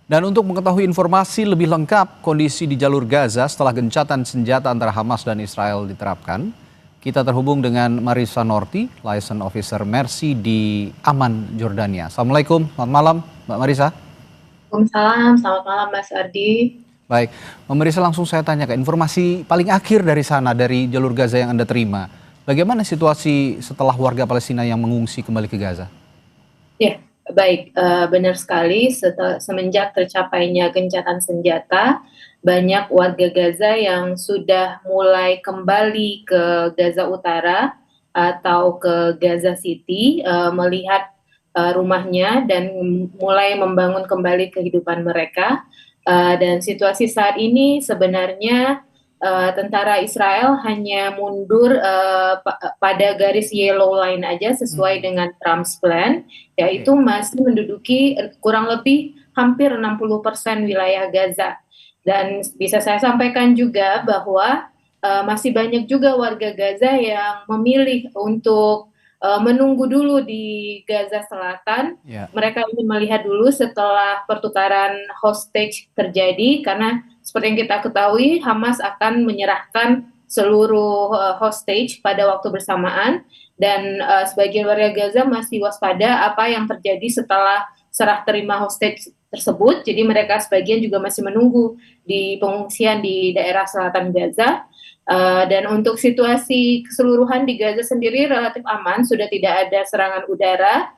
Dan untuk mengetahui informasi lebih lengkap kondisi di jalur Gaza setelah gencatan senjata antara Hamas dan Israel diterapkan, kita terhubung dengan Marisa Norti, Liaison Officer Mercy di Amman, Jordania. Assalamualaikum, selamat malam Mbak Marisa. Waalaikumsalam, selamat malam Mas Ardi. Baik, Mbak Marisa, langsung saya tanyakan informasi paling akhir dari sana, dari jalur Gaza yang Anda terima. Bagaimana situasi setelah warga Palestina yang mengungsi kembali ke Gaza? Ya, baik, benar sekali. Semenjak tercapainya gencatan senjata, banyak warga Gaza yang sudah mulai kembali ke Gaza Utara atau ke Gaza City, melihat rumahnya dan mulai membangun kembali kehidupan mereka. Dan situasi saat ini sebenarnya tentara Israel hanya mundur pada garis yellow line aja sesuai dengan Trump's plan, yaitu masih menduduki kurang lebih hampir 60% wilayah Gaza. Dan bisa saya sampaikan juga bahwa masih banyak juga warga Gaza yang memilih untuk menunggu dulu di Gaza Selatan. Mereka ingin melihat dulu setelah pertukaran hostage terjadi, karena seperti yang kita ketahui, Hamas akan menyerahkan seluruh hostage pada waktu bersamaan, dan sebagian warga Gaza masih waspada apa yang terjadi setelah serah terima hostage tersebut. Jadi mereka sebagian juga masih menunggu di pengungsian di daerah selatan Gaza. Dan untuk situasi keseluruhan di Gaza sendiri relatif aman, sudah tidak ada serangan udara,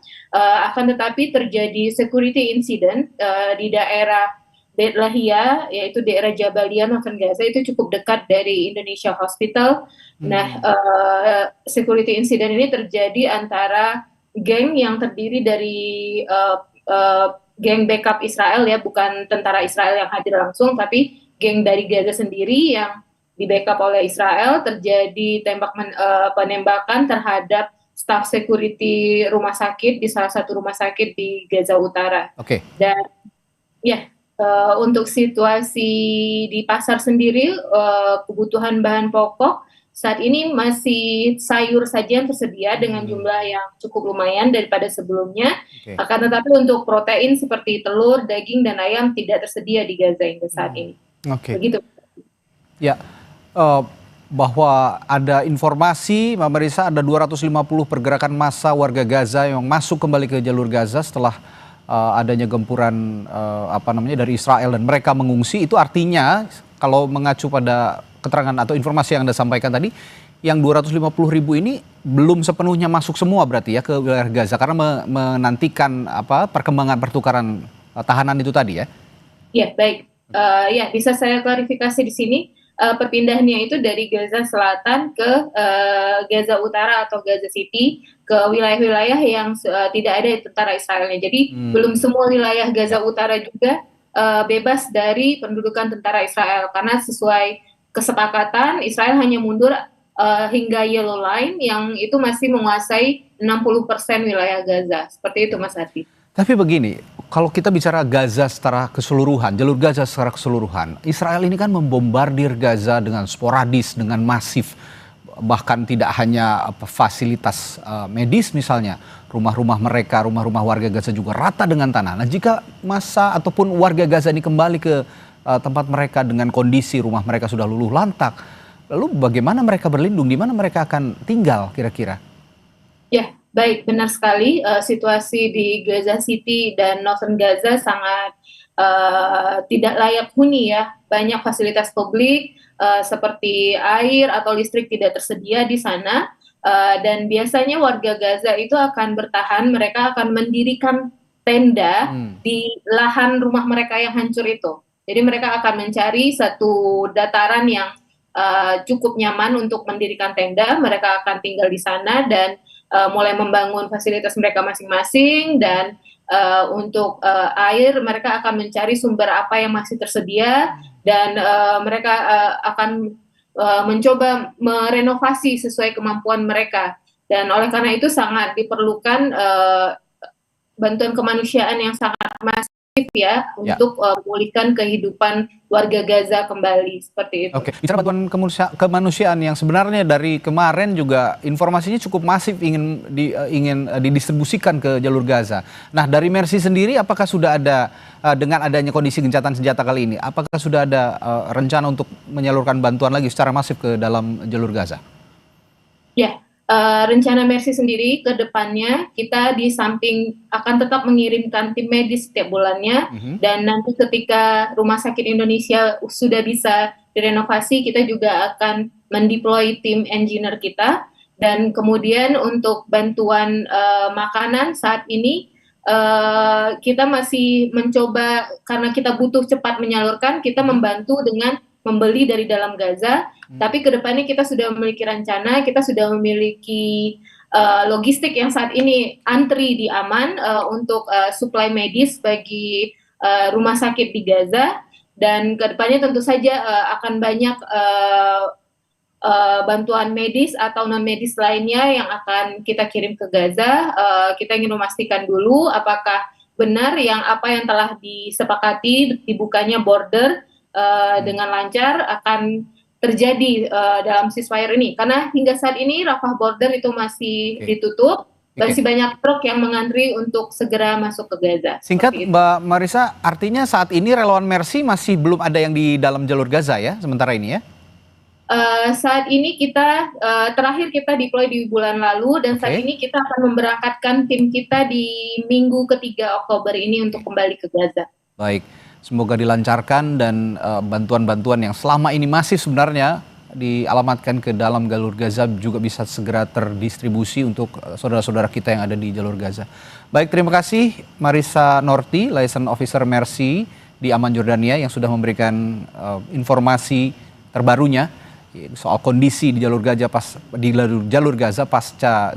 akan tetapi terjadi security incident di daerah Beit Lahia, yaitu daerah Jabalia, Northern Gaza, itu cukup dekat dari Indonesia Hospital. Nah, security incident ini terjadi antara geng yang terdiri dari geng backup Israel, ya, bukan tentara Israel yang hadir langsung, tapi geng dari Gaza sendiri yang di backup oleh Israel. Terjadi penembakan terhadap staf security rumah sakit di salah satu rumah sakit di Gaza Utara. Dan ya, untuk situasi di pasar sendiri, kebutuhan bahan pokok saat ini masih sayur saja yang tersedia dengan jumlah yang cukup lumayan daripada sebelumnya. Akan tetapi untuk protein seperti telur, daging, dan ayam tidak tersedia di Gaza hingga saat ini. Begitu. Ya, bahwa ada informasi, Mbak Marisa, ada 250 pergerakan massa warga Gaza yang masuk kembali ke jalur Gaza setelah adanya gempuran dari Israel dan mereka mengungsi. Itu artinya kalau mengacu pada keterangan atau informasi yang Anda sampaikan tadi, yang 250.000 ini belum sepenuhnya masuk semua berarti ya ke wilayah Gaza karena menantikan perkembangan pertukaran tahanan itu tadi ya? Ya, baik. Ya, bisa saya klarifikasi di sini. Perpindahannya itu dari Gaza Selatan ke Gaza Utara atau Gaza City, ke wilayah-wilayah yang tidak ada tentara Israelnya. Jadi belum semua wilayah Gaza Utara juga bebas dari pendudukan tentara Israel, karena sesuai kesepakatan Israel hanya mundur hingga yellow line yang itu masih menguasai 60% wilayah Gaza. Seperti itu, Mas Adi. Tapi begini, kalau kita bicara Gaza secara keseluruhan, jalur Gaza secara keseluruhan, Israel ini kan membombardir Gaza dengan sporadis, dengan masif. Bahkan tidak hanya fasilitas medis misalnya, rumah-rumah mereka, rumah-rumah warga Gaza juga rata dengan tanah. Nah, jika massa ataupun warga Gaza ini kembali ke tempat mereka dengan kondisi rumah mereka sudah luluh lantak, lalu bagaimana mereka berlindung, di mana mereka akan tinggal kira-kira? Ya, baik, benar sekali. Situasi di Gaza City dan Northern Gaza sangat tidak layak huni, ya. Banyak fasilitas publik seperti air atau listrik tidak tersedia di sana. Dan biasanya warga Gaza itu akan bertahan, mereka akan mendirikan tenda di lahan rumah mereka yang hancur itu. Jadi mereka akan mencari satu dataran yang cukup nyaman untuk mendirikan tenda. Mereka akan tinggal di sana dan mulai membangun fasilitas mereka masing-masing, dan untuk air mereka akan mencari sumber apa yang masih tersedia, dan mereka akan mencoba merenovasi sesuai kemampuan mereka. Dan oleh karena itu sangat diperlukan bantuan kemanusiaan yang sangat masif masif ya untuk memulihkan kehidupan warga Gaza kembali seperti itu. Oke, bicara bantuan kemanusiaan yang sebenarnya dari kemarin juga informasinya cukup masif ingin didistribusikan ke jalur Gaza. Nah, dari Mercy sendiri apakah sudah ada dengan adanya kondisi gencatan senjata kali ini, apakah sudah ada rencana untuk menyalurkan bantuan lagi secara masif ke dalam jalur Gaza? Ya, rencana Mercy sendiri ke depannya kita di samping akan tetap mengirimkan tim medis setiap bulannya, dan nanti ketika Rumah Sakit Indonesia sudah bisa direnovasi, kita juga akan mendeploy tim engineer kita. Dan kemudian untuk bantuan makanan saat ini kita masih mencoba, karena kita butuh cepat menyalurkan, kita membantu dengan membeli dari dalam Gaza. Tapi kedepannya kita sudah memiliki rencana, kita sudah memiliki logistik yang saat ini antri di Aman untuk suplai medis bagi rumah sakit di Gaza. Dan kedepannya tentu saja akan banyak bantuan medis atau non medis lainnya yang akan kita kirim ke Gaza. Kita ingin memastikan dulu apakah benar apa yang telah disepakati dibukanya border dengan lancar akan terjadi dalam ceasefire ini, karena hingga saat ini Rafah border itu masih ditutup, masih banyak truk yang mengantri untuk segera masuk ke Gaza. Singkat Mbak Marissa, artinya saat ini relawan Mercy masih belum ada yang di dalam jalur Gaza ya, sementara ini ya? Saat ini kita terakhir kita deploy di bulan lalu, dan saat ini kita akan memberangkatkan tim kita di minggu ketiga Oktober ini untuk kembali ke Gaza. Baik. Semoga dilancarkan dan bantuan-bantuan yang selama ini masih sebenarnya dialamatkan ke dalam jalur Gaza juga bisa segera terdistribusi untuk saudara-saudara kita yang ada di jalur Gaza. Baik, terima kasih Marissa Norti, Liaison Officer Mercy di Aman Jordania yang sudah memberikan informasi terbarunya soal kondisi di jalur Gaza pasca